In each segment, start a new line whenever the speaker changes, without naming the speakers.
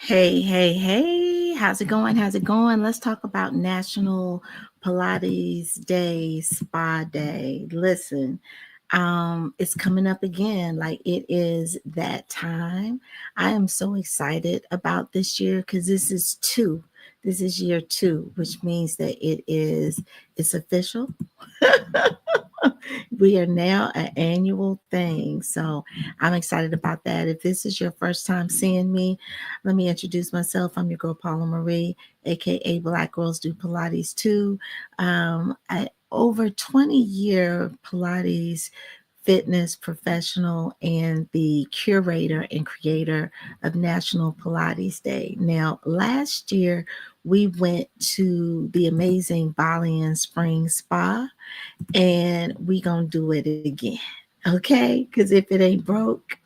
Hey, how's it going? How's it going? Let's talk about National Pilates Day Spa Day. Listen, it's coming up again. Like it is that time. I am so excited about this year because this is two. This is year two, which means that it's official. We are now an annual thing. So I'm excited about that. If this is your first time seeing me, let me introduce myself. I'm your girl, Paula Marie, aka Black Girls Do Pilates Too. Over 20-year Pilates fitness professional and the curator and creator of National Pilates Day. Now, last year we went to the amazing Bali and Spring Spa, and we gonna do it again. Okay, because if it ain't broke,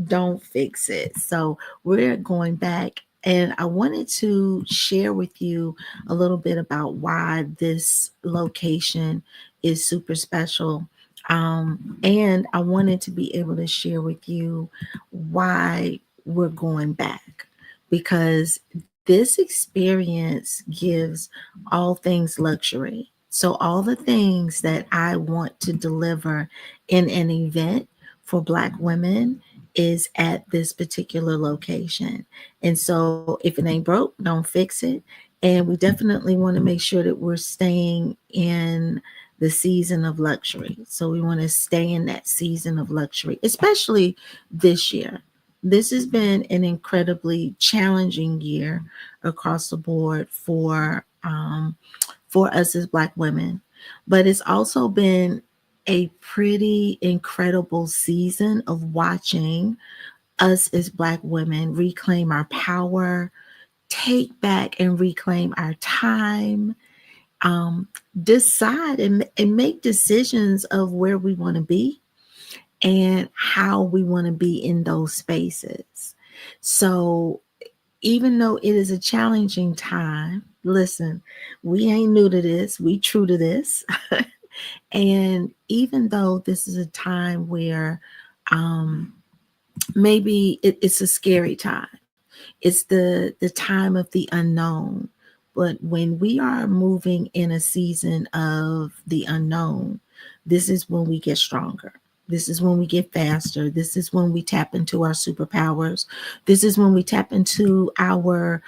don't fix it. So we're going back, and I wanted to share with you a little bit about why this location is super special. And I wanted to be able to share with you why we're going back, because this experience gives all things luxury. So, all the things that I want to deliver in an event for Black women is at this particular location. And so, if it ain't broke, don't fix it. And we definitely want to make sure that we're staying in the season of luxury. So, we want to stay in that season of luxury, especially this year. This has been an incredibly challenging year across the board for us as Black women, but it's also been a pretty incredible season of watching us as Black women reclaim our power, take back and reclaim our time, um, decide and make decisions of where we want to be and how we want to be in those spaces. So, even though it is a challenging time, listen, we ain't new to this, we true to this. And even though this is a time where um, maybe it's a scary time, it's the time of the unknown. But when we are moving in a season of the unknown, this is when we get stronger. This is when we get faster. This is when we tap into our superpowers. This is when we tap into our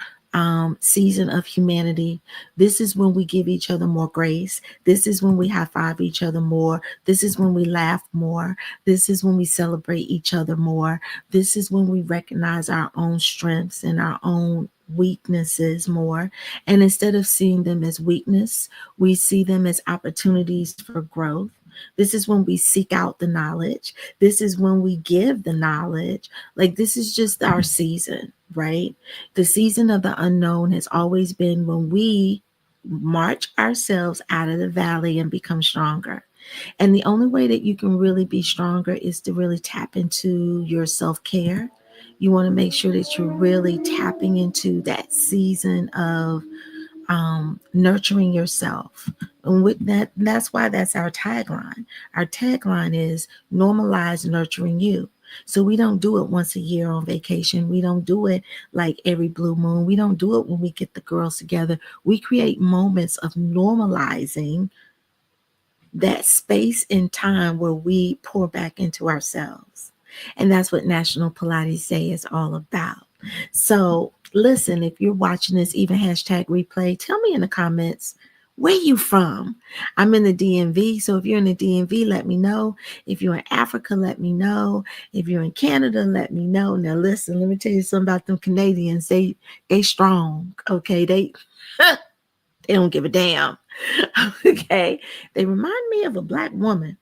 season of humanity. This is when we give each other more grace. This is when we high five each other more. This is when we laugh more. This is when we celebrate each other more. This is when we recognize our own strengths and our own weaknesses more. And instead of seeing them as weakness, we see them as opportunities for growth. This is when we seek out the knowledge. This is when we give the knowledge. Like, this is just our season, right? The season of the unknown has always been when we march ourselves out of the valley and become stronger. And the only way that you can really be stronger is to really tap into your self care. You want to make sure that you're really tapping into that season of nurturing yourself. And with that, that's why that's our tagline. Our tagline is normalize nurturing you. So we don't do it once a year on vacation. We don't do it like every blue moon. We don't do it when we get the girls together. We create moments of normalizing that space and time where we pour back into ourselves. And that's what National Pilates Day is all about. So listen, if you're watching this, even hashtag replay, tell me in the comments, where you from? I'm in the DMV. So if you're in the DMV, let me know. If you're in Africa, let me know. If you're in Canada, let me know. Now listen, let me tell you something about them Canadians. They strong. Okay. They don't give a damn. Okay. They remind me of a Black woman,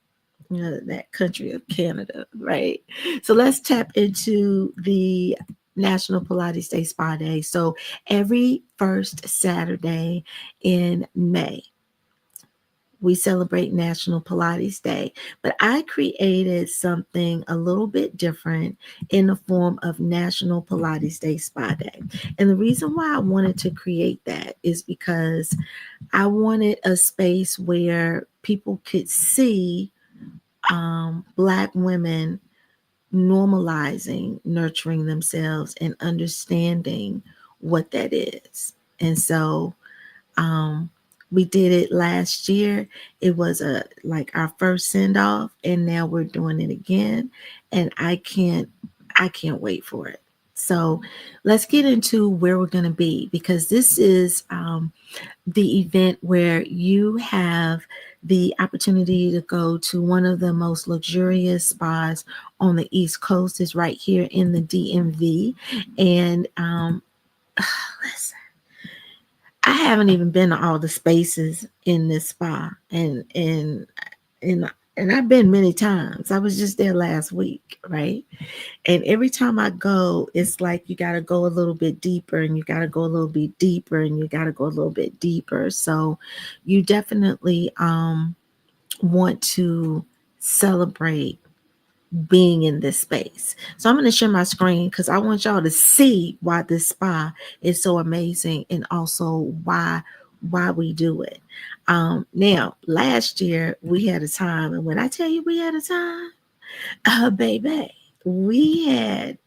that country of Canada, right? So let's tap into the National Pilates Day Spa Day. So every first Saturday in May, we celebrate National Pilates Day, but I created something a little bit different in the form of National Pilates Day Spa Day. And the reason why I wanted to create that is because I wanted a space where people could see Black women normalizing nurturing themselves and understanding what that is. And so um, we did it last year. It was a like our first send off, and now we're doing it again. And I can't wait for it. So let's get into where we're going to be, because this is the event where you have the opportunity to go to one of the most luxurious spas on the East Coast. Is right here in the DMV. And listen, I haven't even been to all the spaces in this spa, and and I've been many times. I was just there last week, right? And every time I go, it's like you got to go a little bit deeper, and you got to go a little bit deeper, and you got to go a little bit deeper. So you definitely want to celebrate being in this space. So I'm going to share my screen because I want y'all to see why this spa is so amazing, and also why we do it. Now, last year we had a time, and when I tell you we had a time, baby, we had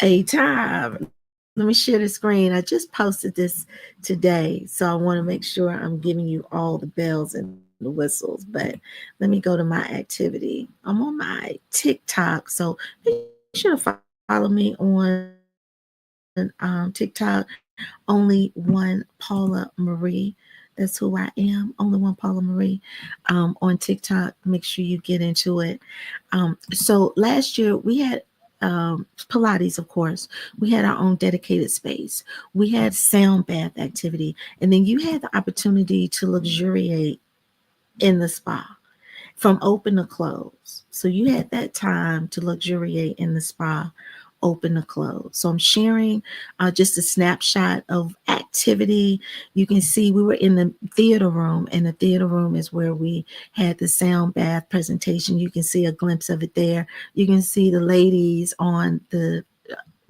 a time. Let me share the screen. I just posted this today, so I want to make sure I'm giving you all the bells and the whistles. But let me go to my activity. I'm on my TikTok, so be sure to follow me on TikTok. Only one Paula Marie. That's who I am. Only one Paula Marie on TikTok. Make sure you get into it. So last year we had Pilates, of course. We had our own dedicated space. We had sound bath activity, and then you had the opportunity to luxuriate in the spa from open to close. So you had that time to luxuriate in the spa, open to close. So I'm sharing just a snapshot of activity. You can see we were in the theater room, and the theater room is where we had the sound bath presentation. You can see a glimpse of it there. You can see the ladies on the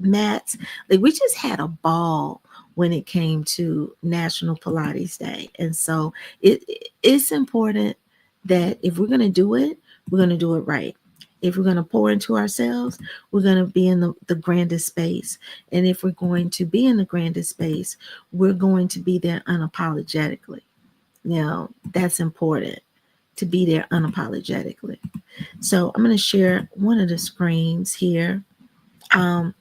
mats. Like, we just had a ball when it came to National Pilates Day. And so it's important that if we're going to do it, we're going to do it right. If we're going to pour into ourselves, we're going to be in the grandest space. And if we're going to be in the grandest space, we're going to be there unapologetically. Now, that's important, to be there unapologetically. So I'm going to share one of the screens here. Um,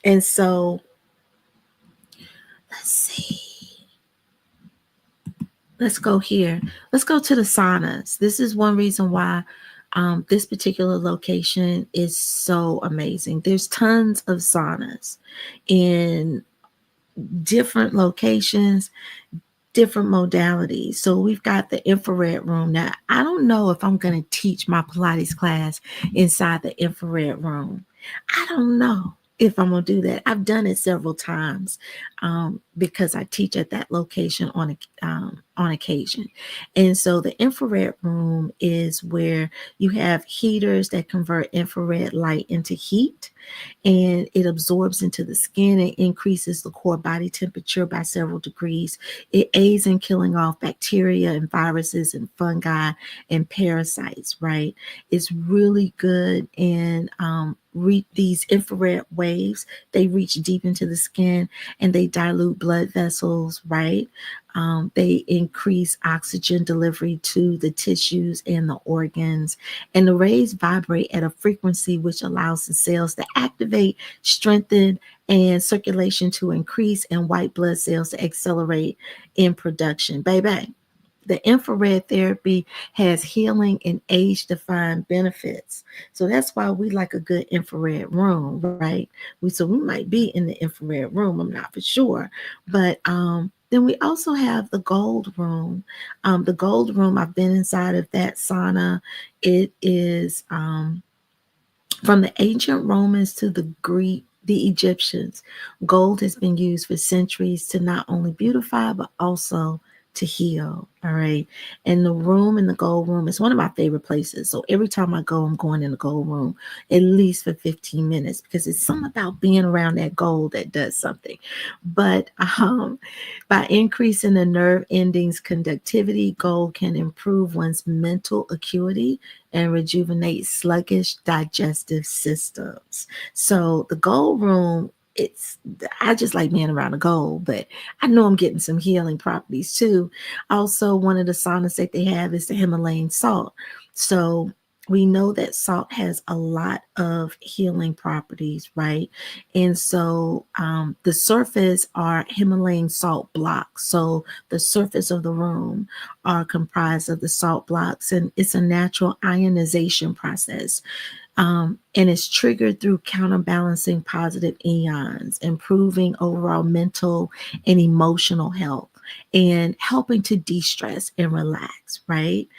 and so let's see. Let's go here. Let's go to the saunas. This is one reason why this particular location is so amazing. There's tons of saunas in different locations, different modalities. So we've got the infrared room. Now, I don't know if I'm going to teach my Pilates class inside the infrared room. I don't know if I'm going to do that. I've done it several times because I teach at that location on occasion. And so the infrared room is where you have heaters that convert infrared light into heat, and it absorbs into the skin and increases the core body temperature by several degrees. It aids in killing off bacteria and viruses and fungi and parasites, right? It's really good. And these infrared waves, they reach deep into the skin, and they dilute blood vessels, right? They increase oxygen delivery to the tissues and the organs. And the rays vibrate at a frequency which allows the cells to activate, strengthen, and circulation to increase, and white blood cells to accelerate in production. Baby, the infrared therapy has healing and age-defying benefits. So that's why we like a good infrared room, right? So we might be in the infrared room. I'm not for sure, but then we also have the gold room. The gold room, I've been inside of that sauna. It is from the ancient Romans to the Greek, the Egyptians. Gold has been used for centuries to not only beautify but also to heal. All right. And the room in the gold room is one of my favorite places. So every time I go, I'm going in the gold room at least for 15 minutes because it's something about being around that gold that does something. But by increasing the nerve endings conductivity, gold can improve one's mental acuity and rejuvenate sluggish digestive systems. So the gold room, it's I just like being around the gold, but I know I'm getting some healing properties too. Also, one of the saunas that they have is the Himalayan salt. So we know that salt has a lot of healing properties, right? And so the surface are Himalayan salt blocks. So the surface of the room are comprised of the salt blocks, and it's a natural ionization process. And it's triggered through counterbalancing positive ions, improving overall mental and emotional health, and helping to de stress and relax, right?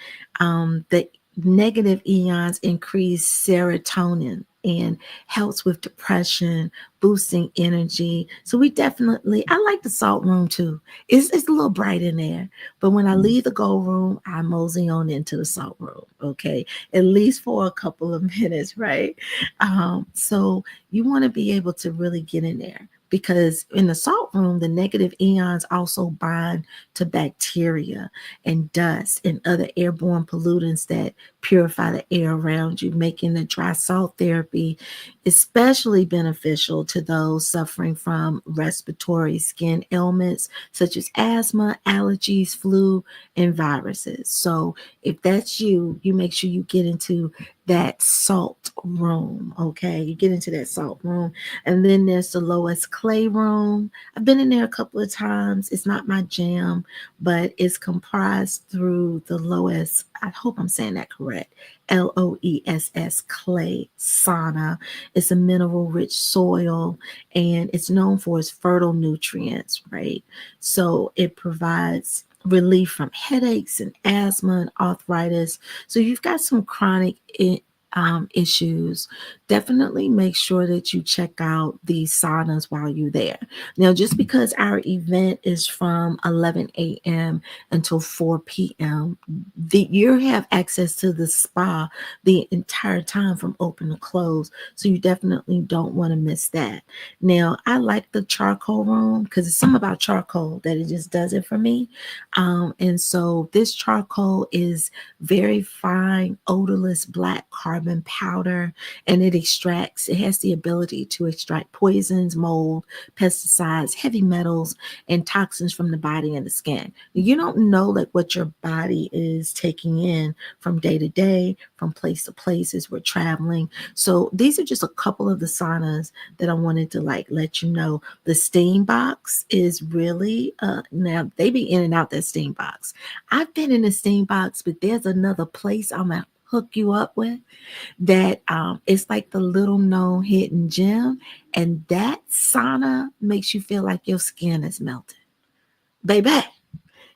The negative ions increase serotonin and helps with depression, boosting energy. So we definitely, I like the salt room too. It's a little bright in there. But when I leave the gold room, I mosey on into the salt room, okay? At least for a couple of minutes, right? So you want to be able to really get in there because in the salt room, the negative ions also bind to bacteria and dust and other airborne pollutants that purify the air around you, making the dry salt therapy especially beneficial to those suffering from respiratory skin ailments such as asthma, allergies, flu, and viruses. So if that's you, you make sure you get into that salt room. Okay, you get into that salt room, and then there's the Lois Clay room. I've been in there a couple of times. It's not my jam, but it's comprised through the Lois, I hope I'm saying that correct, Loess Clay sauna. It's a mineral rich soil, and it's known for its fertile nutrients, right? So it provides relief from headaches and asthma and arthritis. So you've got some chronic issues, definitely make sure that you check out these saunas while you're there. Now, just because our event is from 11 a.m. until 4 p.m., you have access to the spa the entire time from open to close. So you definitely don't want to miss that. Now, I like the charcoal room because it's something about charcoal that it just does it for me. And so this charcoal is very fine, odorless black carbon powder, and it has the ability to extract poisons, mold, pesticides, heavy metals, and toxins from the body and the skin. You don't know like what your body is taking in from day to day, from place to place as we're traveling. So these are just a couple of the saunas that I wanted to like let you know. The steam box is really now they be in and out that steam box. I've been in the steam box, but there's another place I'm gonna hook you up with that it's like the little known hidden gem, and that sauna makes you feel like your skin is melting, baby.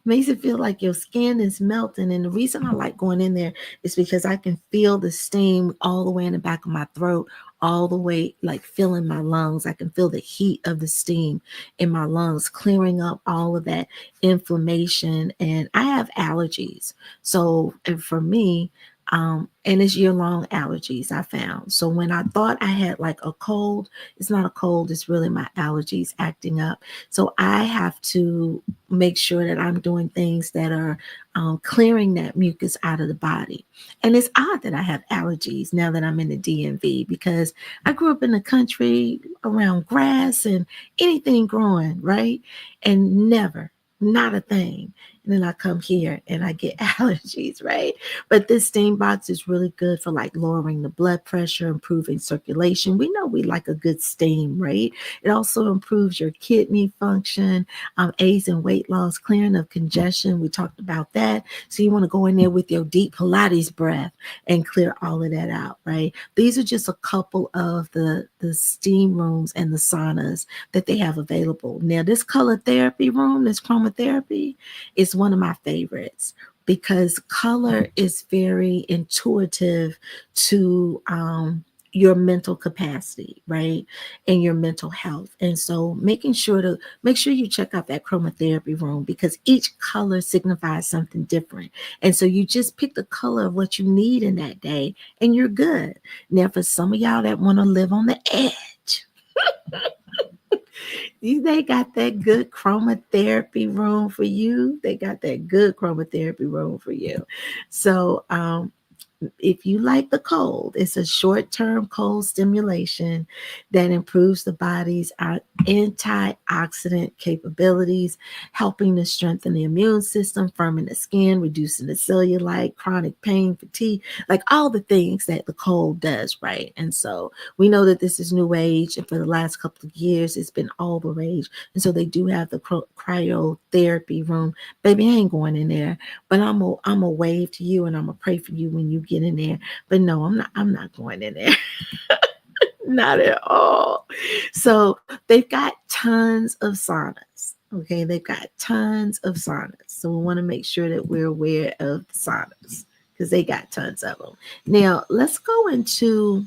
Makes it feel like your skin is melting. And the reason I like going in there is because I can feel the steam all the way in the back of my throat, all the way like filling my lungs. I can feel the heat of the steam in my lungs, clearing up all of that inflammation. And I have allergies. So, and for me, and it's year-long allergies I found. So when I thought I had like a cold, it's not a cold, it's really my allergies acting up. So I have to make sure that I'm doing things that are clearing that mucus out of the body. And it's odd that I have allergies now that I'm in the DMV because I grew up in the country around grass and anything growing, right? And never, not a thing. And then I come here and I get allergies, right? But this steam box is really good for like lowering the blood pressure, improving circulation. We know we like a good steam, right? It also improves your kidney function, aids in weight loss, clearing of congestion. We talked about that. So you want to go in there with your deep Pilates breath and clear all of that out, right? These are just a couple of the steam rooms and the saunas that they have available. Now, this color therapy room, this chromotherapy, is one of my favorites because color is very intuitive to your mental capacity, right? And your mental health. And so make sure you check out that chromotherapy room, because each color signifies something different. And so you just pick the color of what you need in that day and you're good. Now, for some of y'all that want to live on the edge, they got that good chromotherapy room for you. They got that good chromotherapy room for you. So, if you like the cold, it's a short-term cold stimulation that improves the body's antioxidant capabilities, helping to strengthen the immune system, firming the skin, reducing the cellulite, chronic pain, fatigue, like all the things that the cold does, right? And so we know that this is new age, and for the last couple of years, it's been all the rage. And so they do have the cryotherapy room. Baby, I ain't going in there, but I'm a wave to you and I'm gonna pray for you when you get in there. But no, I'm not going in there. Not at all. So they've got tons of saunas. Okay, they've got tons of saunas. So we want to make sure that we're aware of the saunas because they got tons of them. Now let's go into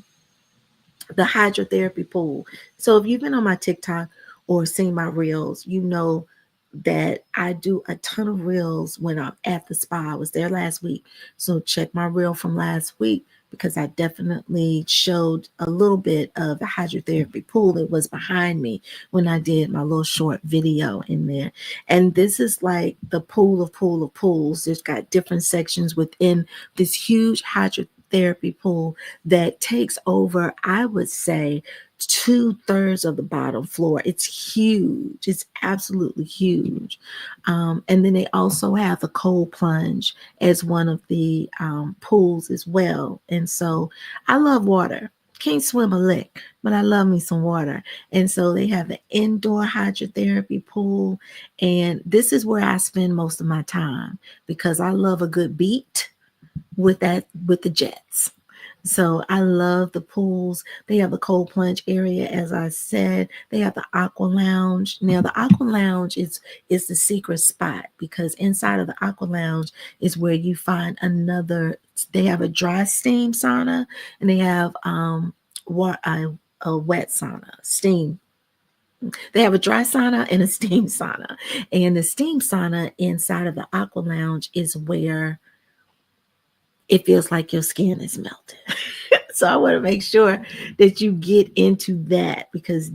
the hydrotherapy pool. So if you've been on my TikTok or seen my reels, you know that I do a ton of reels when I'm at the spa. I was there last week. So check my reel from last week because I definitely showed a little bit of the hydrotherapy pool that was behind me when I did my little short video in there. And this is like the pool of pools. There's got different sections within this huge hydrotherapy pool that takes over, I would say, 2/3 of the bottom floor. It's huge. It's absolutely huge. And then they also have the cold plunge as one of the pools as well. And so I love water. Can't swim a lick, but I love me some water. And so they have the indoor hydrotherapy pool. And this is where I spend most of my time because I love a good beat with the jets. So I love the pools. They have the cold plunge area, as I said. They have the aqua lounge. Now the aqua lounge is the secret spot because inside of the aqua lounge is where you find another. They have a dry steam sauna and they have a wet sauna, steam. They have a dry sauna and a steam sauna. And the steam sauna inside of the aqua lounge is where it feels like your skin is melted. So I want to make sure that you get into that because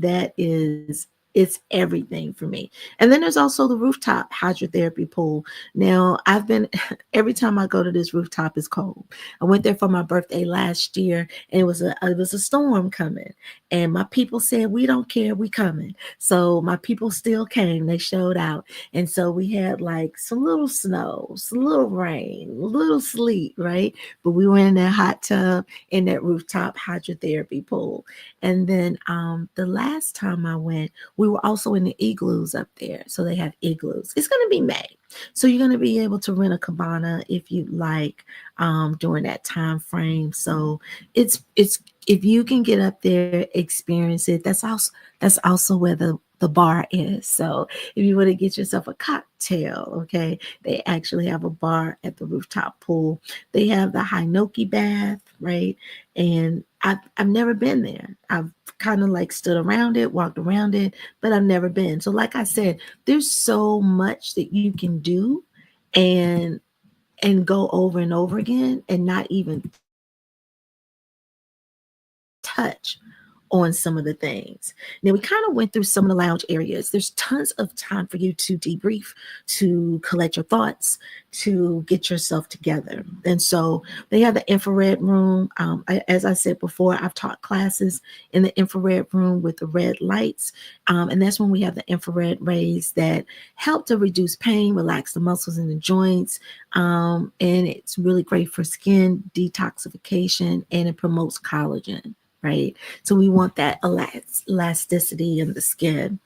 it's everything for me. And then there's also the rooftop hydrotherapy pool. Now I've been every time I go to this rooftop, it's cold. I went there for my birthday last year, and it was a storm coming, and my people said we don't care, we coming. So my people still came. They showed out, and so we had like some little snow, some little rain, a little sleet, right? But we were in that hot tub in that rooftop hydrotherapy pool. And then the last time I went, we were also in the igloos up there. So they have igloos. It's going to be May. So you're going to be able to rent a cabana if you like during that time frame. So it's if you can get up there, experience it. That's also where the bar is. So if you want to get yourself a cocktail, okay, they actually have a bar at the rooftop pool. They have the Hinoki bath, right? And I've never been there. I've kind of like stood around it, walked around it, but I've never been. So like I said, there's so much that you can do and go over and over again and not even touch on some of the things. Now, we kind of went through some of the lounge areas. There's tons of time for you to debrief, to collect your thoughts, to get yourself together. And so they have the infrared room. As I said before, I've taught classes in the infrared room with the red lights. And that's when we have the infrared rays that help to reduce pain, relax the muscles in the joints. And it's really great for skin detoxification and it promotes collagen. Right. So we want that elasticity in the skin.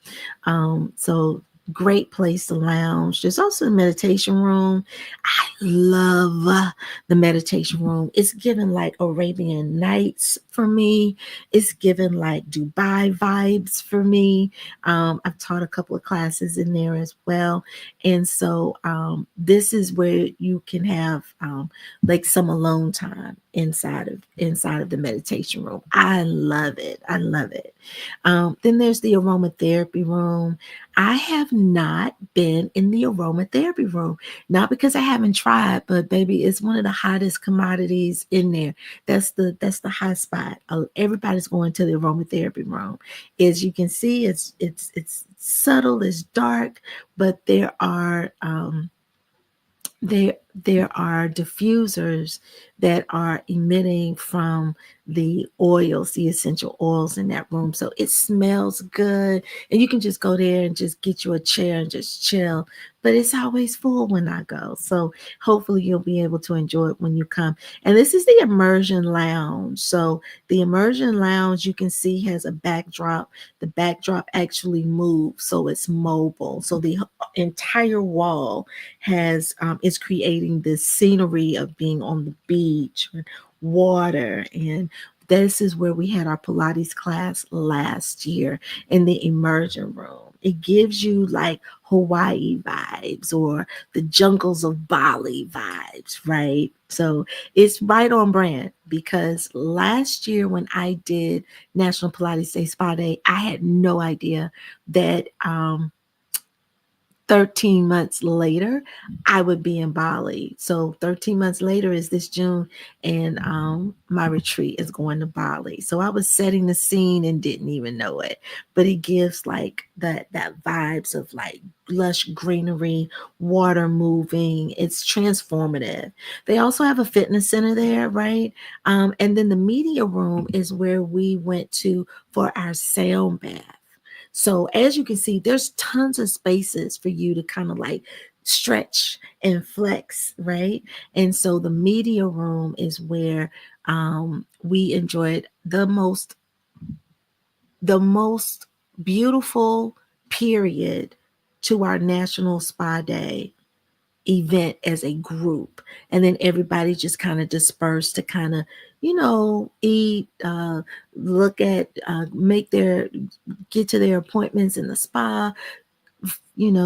So great place to lounge. There's also a meditation room. I love the meditation room. It's given like Arabian Nights for me. It's given like Dubai vibes for me. I've taught a couple of classes in there as well. And so this is where you can have like some alone time. inside of the meditation room. I love it. I love it. Then there's the aromatherapy room. I have not been in the aromatherapy room, not because I haven't tried, but baby, it's one of the hottest commodities in there. That's the hot spot. Everybody's going to the aromatherapy room. As you can see, it's subtle, it's dark, but there are diffusers that are emitting from the oils, the essential oils in that room. So it smells good. And you can just go there and just get you a chair and just chill. But it's always full when I go. So hopefully you'll be able to enjoy it when you come. And this is the immersion lounge. So the immersion lounge, you can see, has a backdrop. The backdrop actually moves, so it's mobile. So the entire wall is creating this scenery of being on the beach, water, and this is where we had our Pilates class last year in the immersion room. It gives you like Hawaii vibes or the jungles of Bali vibes, right? So it's right on brand, because last year when I did National Pilates Day Spa Day, I had no idea that 13 months later, I would be in Bali. So 13 months later is this June, and my retreat is going to Bali. So I was setting the scene and didn't even know it. But it gives like that vibes of like lush greenery, water moving. It's transformative. They also have a fitness center there, right? And then the media room is where we went to for our sound bath. So as you can see, there's tons of spaces for you to kind of like stretch and flex, right? And so the media room is where we enjoyed the most beautiful period to our National Spa Day event as a group. And then everybody just kind of dispersed to kind of, eat, look at, get to their appointments in the spa,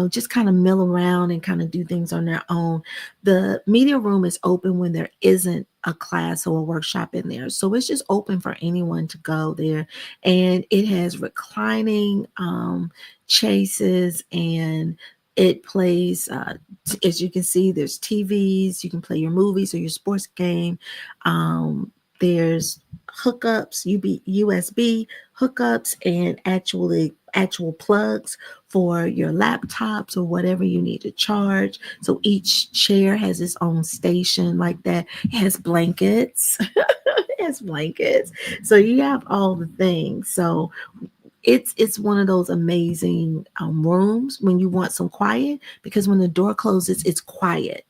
just kind of mill around and kind of do things on their own. The media room is open when there isn't a class or a workshop in there. So it's just open for anyone to go there. And it has reclining chases, and it plays, as you can see, there's TVs. You can play your movies or your sports game. There's hookups, USB hookups, and actual plugs for your laptops or whatever you need to charge. So each chair has its own station like that. It has blankets. It has blankets. So you have all the things. So it's one of those amazing rooms when you want some quiet, because when the door closes, it's quiet,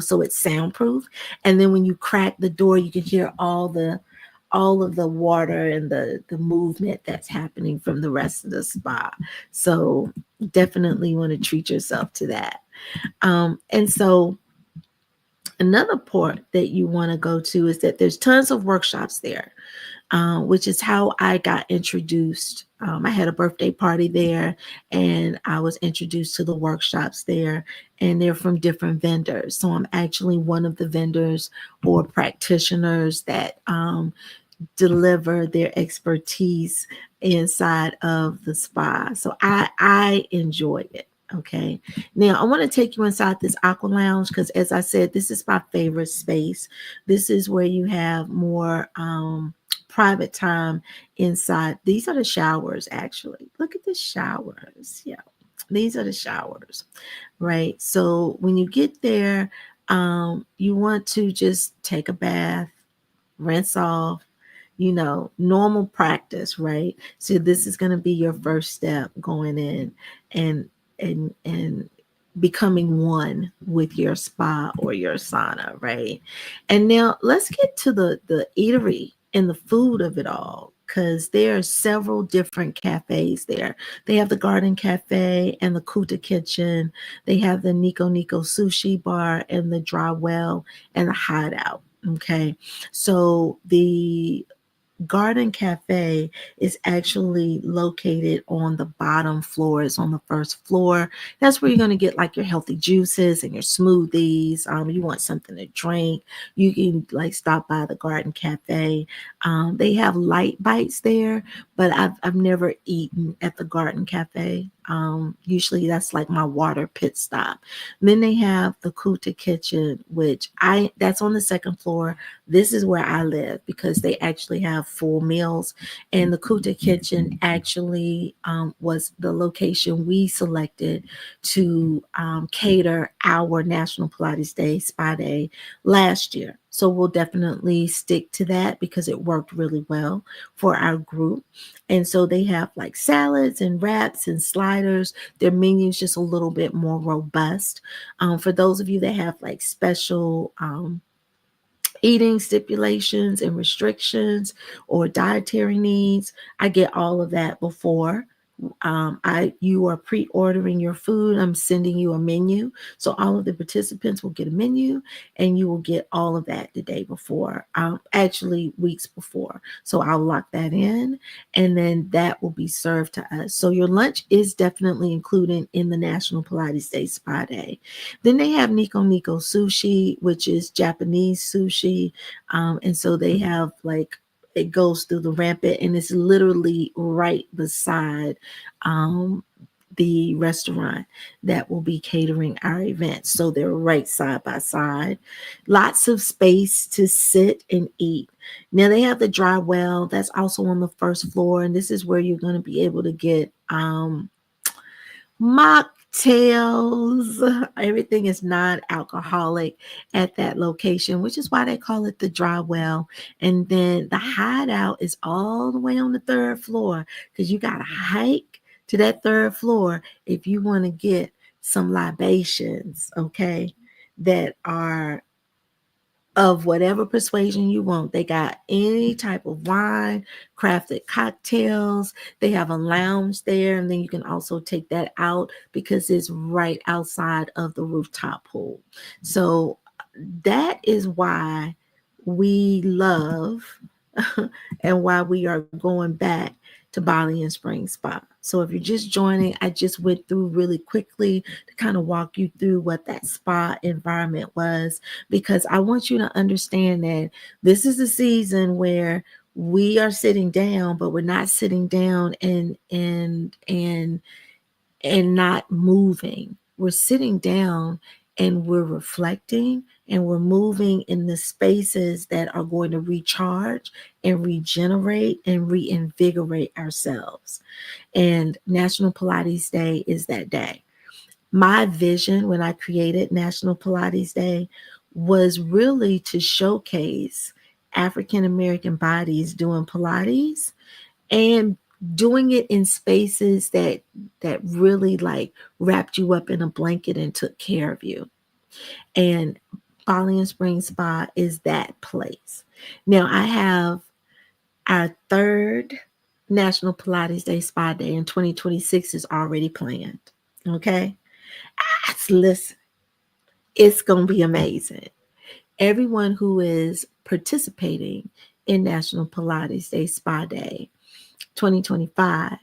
so it's soundproof. And then when you crack the door, you can hear all of the water and the movement that's happening from the rest of the spa. So definitely want to treat yourself to that. And so another part that you want to go to is that there's tons of workshops there, which is how I got introduced. I had a birthday party there, and I was introduced to the workshops there, and they're from different vendors. So I'm actually one of the vendors or practitioners that deliver their expertise inside of the spa. So I enjoy it. Okay. Now I want to take you inside this aqua lounge, because as I said, this is my favorite space. This is where you have more private time inside. These are the showers, actually. Look at the showers. Yeah. These are the showers, right? So when you get there, you want to just take a bath, rinse off, normal practice, right? So this is going to be your first step going in and and becoming one with your spa or your sauna, right? And now let's get to the eatery and the food of it all, because there are several different cafes there. They have the Garden Cafe and the Kuta Kitchen. They have the Nico Nico Sushi Bar and the Dry Well and the Hideout. Okay, so the Garden Cafe is actually located on the bottom floor. It's on the first floor. That's where you're going to get like your healthy juices and your smoothies. You want something to drink, you can like stop by the Garden Cafe. They have light bites there, but I've never eaten at the Garden Cafe. Usually that's like my water pit stop. And then they have the Kuta Kitchen, which that's on the second floor. This is where I live because they actually have full meals. And the Kuta Kitchen actually was the location we selected to cater our National Pilates Day Spa Day last year. So we'll definitely stick to that because it worked really well for our group. And so they have like salads and wraps and sliders. Their menu is just a little bit more robust. For those of you that have like special eating stipulations and restrictions or dietary needs, I get all of that before you are pre-ordering your food. I'm sending you a menu, so all of the participants will get a menu, and you will get all of that the day before, actually weeks before. So I'll lock that in, and then that will be served to us. So your lunch is definitely included in the National Pilates Day Spa Day. Then they have Nico Nico Sushi, which is Japanese sushi, and so they have like it goes through the rampant, and it's literally right beside the restaurant that will be catering our event. So they're right side by side. Lots of space to sit and eat. Now they have the dry well that's also on the first floor, and this is where you're going to be able to get mocktails. Everything is non-alcoholic at that location, which is why they call it the dry well. And then the hideout is all the way on the third floor because you got to hike to that third floor if you want to get some libations, okay, that are of whatever persuasion you want. They got any type of wine, crafted cocktails. They have a lounge there, and then you can also take that out because it's right outside of the rooftop pool. So that is why we love and why we are going back to Bali and Spring Spa. So if you're just joining, I just went through really quickly to kind of walk you through what that spa environment was, because I want you to understand that this is a season where we are sitting down, but we're not sitting down and not moving. We're sitting down and we're reflecting, and we're moving in the spaces that are going to recharge and regenerate and reinvigorate ourselves. And National Pilates Day is that day. My vision when I created National Pilates Day was really to showcase African American bodies doing Pilates and doing it in spaces that really like wrapped you up in a blanket and took care of you. And Bali and Spring Spa is that place. Now I have our third National Pilates Day Spa Day in 2026 is already planned. Okay. Listen, it's going to be amazing. Everyone who is participating in National Pilates Day Spa Day 2025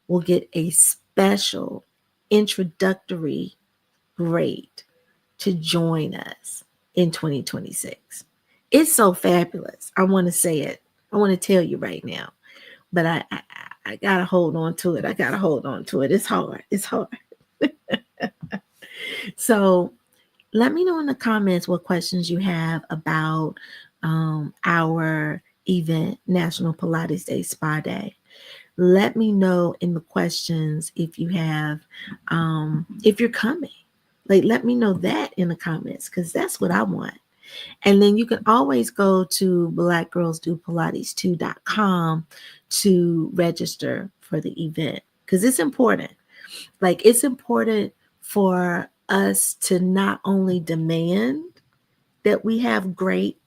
will get a special introductory rate to join us in 2026. It's so fabulous. I want to say it. I want to tell you right now, but I got to hold on to it. I got to hold on to it. It's hard. It's hard. So let me know in the comments what questions you have about our event, National Pilates Day Spa Day. Let me know in the questions if you have, if you're coming. Like, let me know that in the comments because that's what I want. And then you can always go to blackgirlsdopilates2.com to register for the event because it's important. Like, it's important for us to not only demand that we have great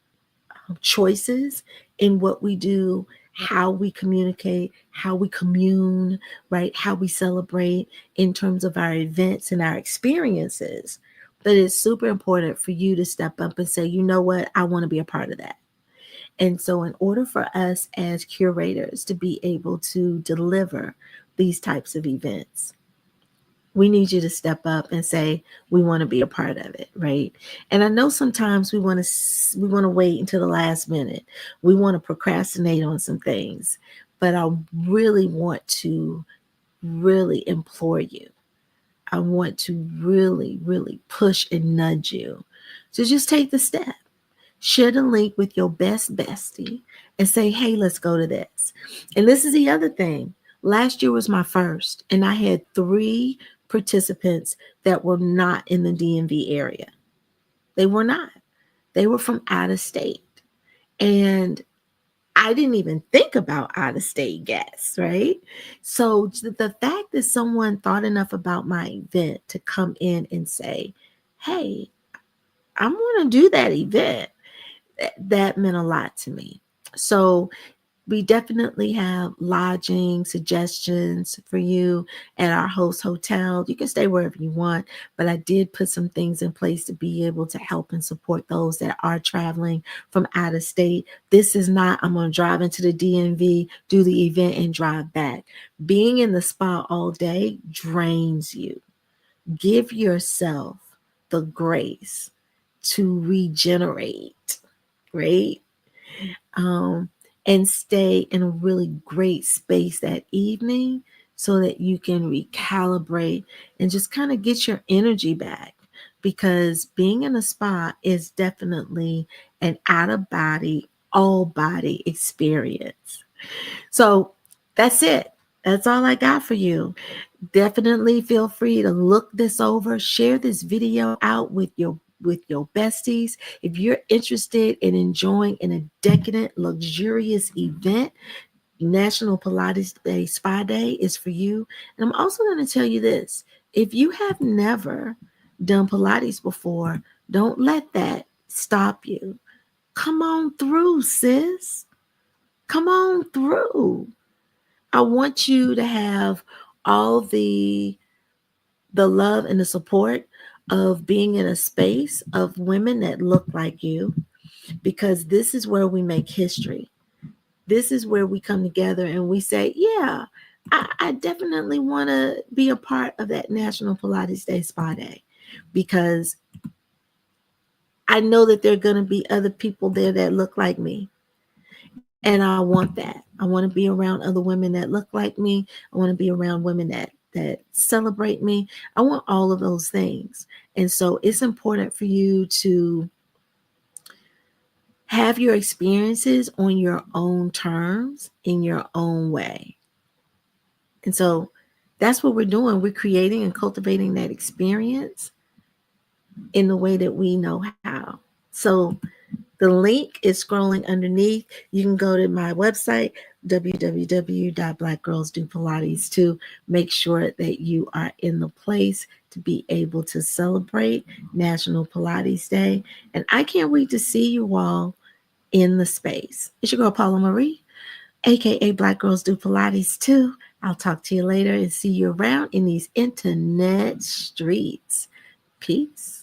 choices in what we do, how we communicate, how we commune, right? How we celebrate in terms of our events and our experiences. But it's super important for you to step up and say, you know what? I want to be a part of that. And so, in order for us as curators to be able to deliver these types of events, we need you to step up and say we want to be a part of it, right? And I know sometimes we want to wait until the last minute. We want to procrastinate on some things, but I really want to really implore you. I want to really, really push and nudge you to just take the step. Share the link with your best bestie and say, hey, let's go to this. And this is the other thing. Last year was my first, and I had 3 participants that were not in the DMV area. They were not. They were from out of state. And I didn't even think about out of state guests, right? So the fact that someone thought enough about my event to come in and say, hey, I'm going to do that event, that meant a lot to me. So we definitely have lodging suggestions for you at our host hotel. You can stay wherever you want, but I did put some things in place to be able to help and support those that are traveling from out of state. This is not, I'm going to drive into the DMV, do the event, and drive back. Being in the spa all day drains you. Give yourself the grace to regenerate, right? um, and stay in a really great space that evening so that you can recalibrate and just kind of get your energy back. Because being in a spa is definitely an out of body, all body experience. So that's it. That's all I got for you. Definitely feel free to look this over, share this video out with your besties. If you're interested in enjoying a decadent, luxurious event, National Pilates Day Spa Day is for you. And I'm also going to tell you this. If you have never done Pilates before, don't let that stop you. Come on through, sis. Come on through. I want you to have all the love and the support of being in a space of women that look like you, because this is where we make history. This is where we come together and we say, yeah, I definitely want to be a part of that National Pilates Day Spa Day, because I know that there are going to be other people there that look like me. And I want that. I want to be around other women that look like me. I want to be around women that celebrate me. I want all of those things. And so it's important for you to have your experiences on your own terms in your own way. And so that's what we're doing. We're creating and cultivating that experience in the way that we know how. So the link is scrolling underneath. You can go to my website, www.blackgirlsdopilates, to make sure that you are in the place to be able to celebrate National Pilates Day. And I can't wait to see you all in the space. It's your girl, Paula Marie, aka Black Girls Do Pilates too. I'll talk to you later and see you around in these internet streets. Peace.